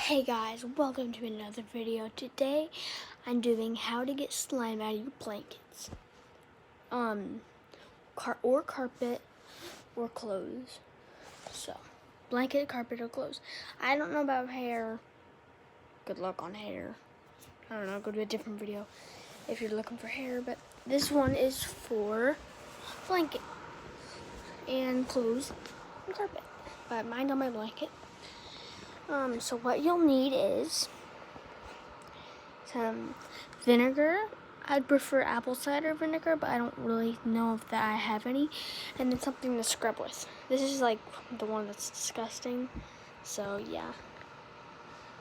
Hey guys, welcome to another video. Today I'm doing how to get slime out of your blankets. Carpet or clothes. So, blanket, carpet, or clothes. I don't know about hair. Good luck on hair. I don't know, go to a different video if you're looking for hair, but this one is for blanket and clothes and carpet. But mine's on my blanket. So what you'll need is some vinegar. I'd prefer apple cider vinegar, but I don't really know if that I have any. And then something to scrub with. This is like the one that's disgusting. So yeah.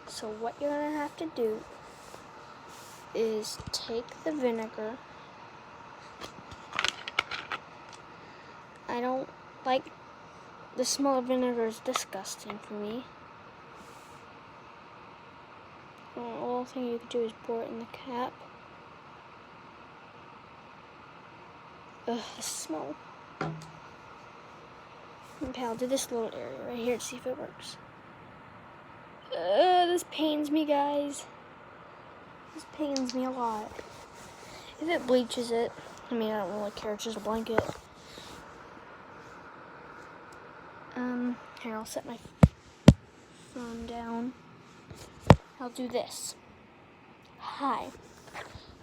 So what you're gonna have to do is take the vinegar. I don't like the smell of vinegar, is disgusting for me. The only thing you can do is pour it in the cap. Ugh, the smell. Okay, I'll do this little area right here to see if it works. This pains me, guys. This pains me a lot. If it bleaches it, I mean, I don't really care, it's just a blanket. Here, I'll set my phone down. I'll do this. Hi.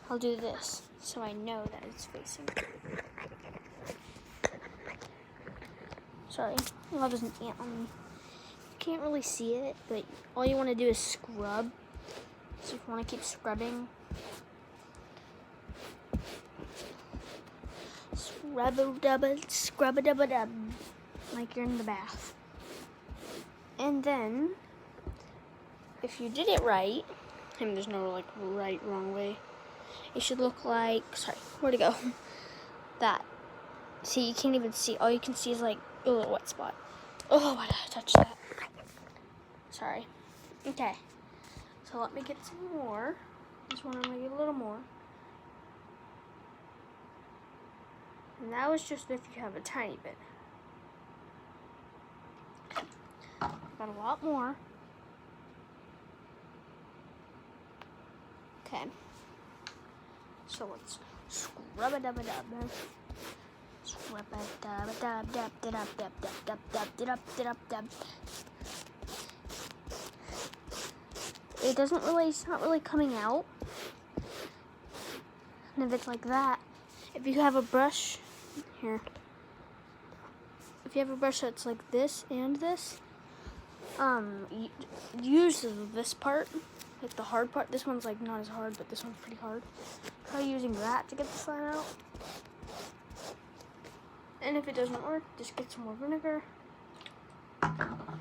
I'll do this, so I know that it's facing. Sorry, well, there's an ant on me. You can't really see it, but all you want to do is scrub. So if you want to keep scrubbing, scrub-a-dub, like you're in the bath. And then, if you did it right, I mean, there's no like right, wrong way. It should look like, sorry, where'd it go? That. See, you can't even see. All you can see is like a little wet spot. Oh, why did I touch that? Sorry. Okay. So let me get some more. Just want to make it a little more. And that was just if you have a tiny bit. Got a lot more. Okay. So let's scrub-a-dub-a-dub. Scrub-a-dub-a-dub-dub-dub-dub-dub-dub-dub-dub. It's not really coming out. And if it's like that, if you have a brush, here. If you have a brush that's like this and this, use this part, like the hard part. This one's like not as hard, but this one's pretty hard. Try using that to get the slime out. And if it doesn't work, just get some more vinegar.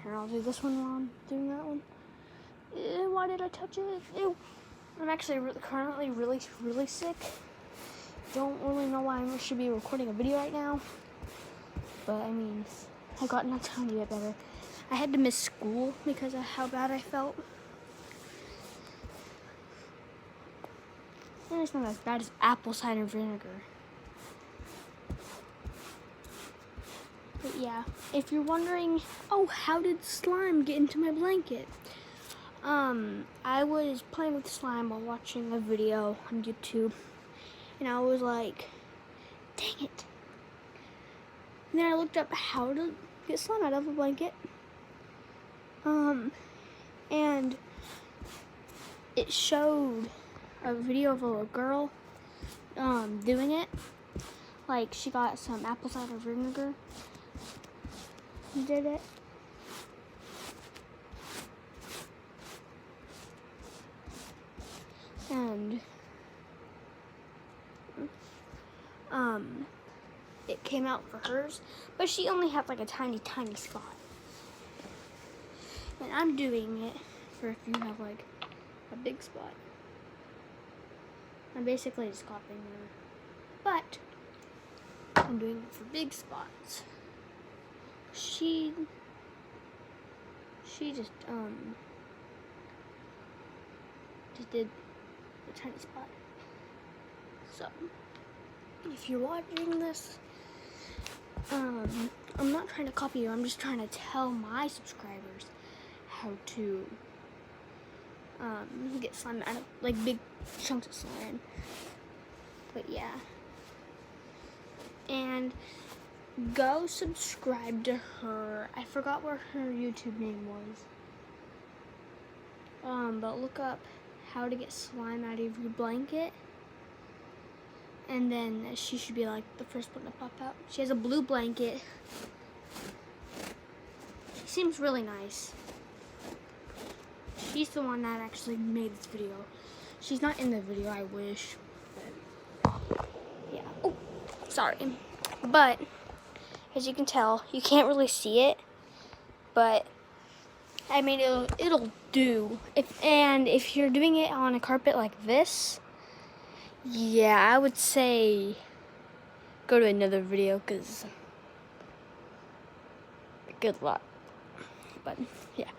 Here, I'll do this one while I'm doing that one. Ew, why did I touch it? Ew. I'm actually currently really sick. Don't really know why I should be recording a video right now. But I mean, I got a tiny bit better. I had to miss school because of how bad I felt. And it's not as bad as apple cider vinegar. But yeah, if you're wondering, oh, how did slime get into my blanket? I was playing with slime while watching a video on YouTube, and I was like, dang it. And then I looked up how to get slime out of a blanket. And it showed a video of a little girl, doing it. Like, she got some apple cider vinegar and did it. And, it came out for hers, but she only had like a tiny spot. And I'm doing it for if you have like a big spot. I'm basically just copying her, but I'm doing it for big spots. She just did a tiny spot. So if you're watching this, I'm not trying to copy you, I'm just trying to tell my subscribers how to get slime out of, like, big chunks of slime. But yeah. And go subscribe to her. I forgot what her YouTube name was. But look up how to get slime out of your blanket. And then she should be like the first one to pop out. She has a blue blanket. She seems really nice. She's the one that actually made this video. She's not in the video, I wish. But yeah. Oh, sorry. But as you can tell, you can't really see it. But I mean, it'll do. If you're doing it on a carpet like this, yeah, I would say go to another video, because good luck. But yeah,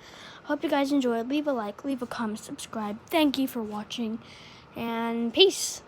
hope you guys enjoyed. Leave a like, leave a comment, subscribe. Thank you for watching, and peace.